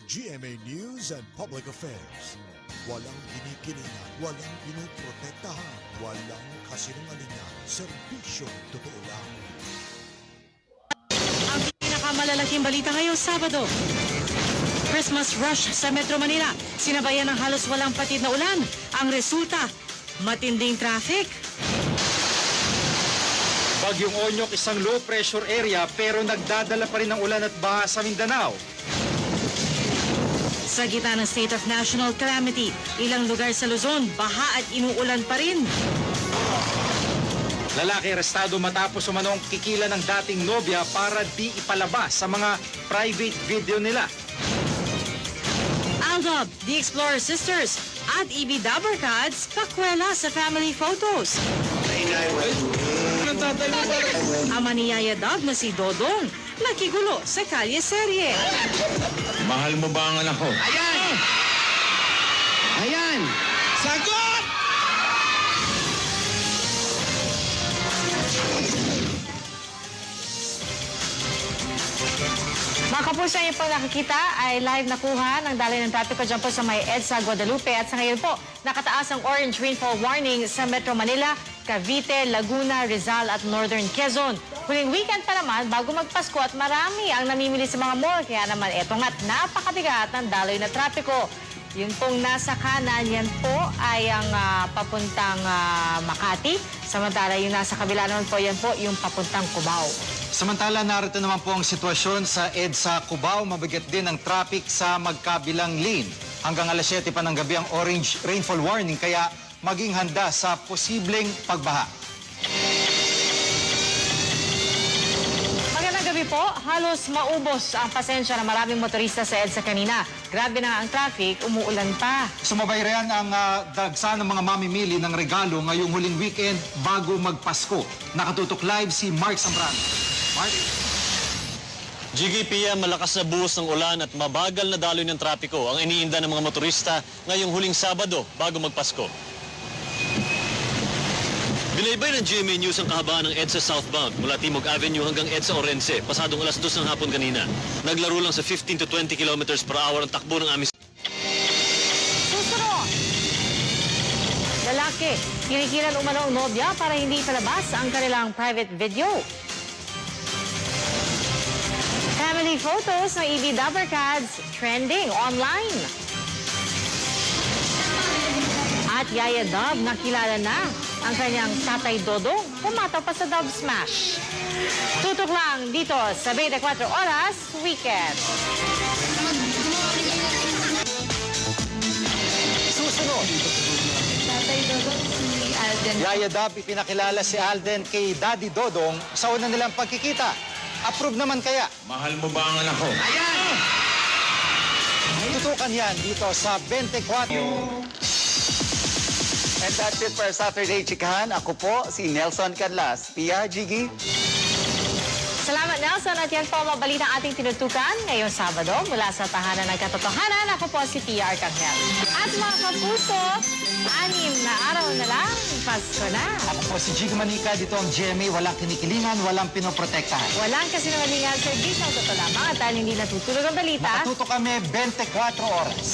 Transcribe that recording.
GMA News and Public Affairs. Walang kinikilingan, walang pinoprotektahan, walang kasinungalingan, serbisyong totoo lang. Ang pinakamalalaking balita ngayong Sabado. Christmas rush sa Metro Manila. Sinabayan ng halos walang patid na ulan. Ang resulta, matinding traffic. Bagyong Onyok, isang low pressure area pero nagdadala pa rin ng ulan at baha sa Mindanao. Sa gitna ng state of national calamity, ilang lugar sa Luzon, baha at inuulan pa rin. Lalaki arestado matapos umanong kikila ng dating nobya para di ipalabas sa mga private video nila. Aldab, The Explorer Sisters at EB Dabarkads, pakwela sa family photos. Ama ni Yaya Dab na si Dodong, nakigulo sa kalye serye. Mahal mo ba ang anak ko? Ayan! Ayan! Sagot! Mga kapuso, yung po nakikita ay live nakuha ng daloy ng trapiko dyan po sa may EDSA Guadalupe. At sa ngayon po, nakataas ang orange rainfall warning sa Metro Manila, Cavite, Laguna, Rizal at Northern Quezon. Huling weekend pa naman bago magpasko at marami ang namimili sa mga mall. Kaya naman eto nga't napakabigat ng daloy na trapiko. Yung pong nasa kanan, yan po ay ang papuntang Makati. Samantala yung nasa kabila naman po, yan po yung papuntang Cubao. Samantala, narito naman po ang sitwasyon sa EDSA Cubao. Mabigat din ang traffic sa magkabilang lane. Hanggang alas 7 pa ng gabi ang orange rainfall warning, kaya maging handa sa posibleng pagbaha. Magandang gabi po. Halos maubos ang pasensya ng maraming motorista sa EDSA kanina. Grabe na ang traffic, umuulan pa. Sumabay rin ang dagsa ng mga mamimili ng regalo ngayong huling weekend bago magpasko. Nakatutok live si Mark Zambrano. Mark? GGPM, malakas na buhos ng ulan at mabagal na daloy ng trapiko ang iniinda ng mga motorista ngayong huling Sabado bago magpasko. Binaybay ng GMA News ang kahabaan ng EDSA southbound mula Timog Avenue hanggang EDSA Orense, pasadong alas 2 ng hapon kanina. Naglaro lang sa 15 to 20 kilometers per hour ang takbo ng aming... Susunod! Lalaki, kinikilan umano ang nobya para hindi palabas ang kanilang private video. Family photos ng EB Dabarkads trending online. At Yaya Dab, nakilala na ang kanyang tatay Dodong, pumataw pa sa Dub Smash. Tutok lang dito sa 24 Oras Weekend. Susunod. Tatay Dodong, si Alden. Yaya Dab, ipinakilala si Alden kay Daddy Dodong sa una nilang pagkikita. Approve naman kaya? Mahal mo ba ang anak ko? Ayan! Tutukan yan dito sa 24. And that's it for Saturday Chikahan. Ako po si Nelson Canlas. Pia, Jiggy. Salamat, Nelson. At yan po ang mabalita ating tinutukan ngayong Sabado mula sa Tahanan ng Katotohanan. Ako po si Pia Arcangel. At mga kapuso, 6 na araw na lang, Pasko na. Ako po si Jig Manika, dito ang GMA. Walang kinikilingan, walang pinoprotektahan. Walang kasinungalingan, service ng totoo lamang at dahil hindi natutulog ang balita. Nakatuto kami 24 oras.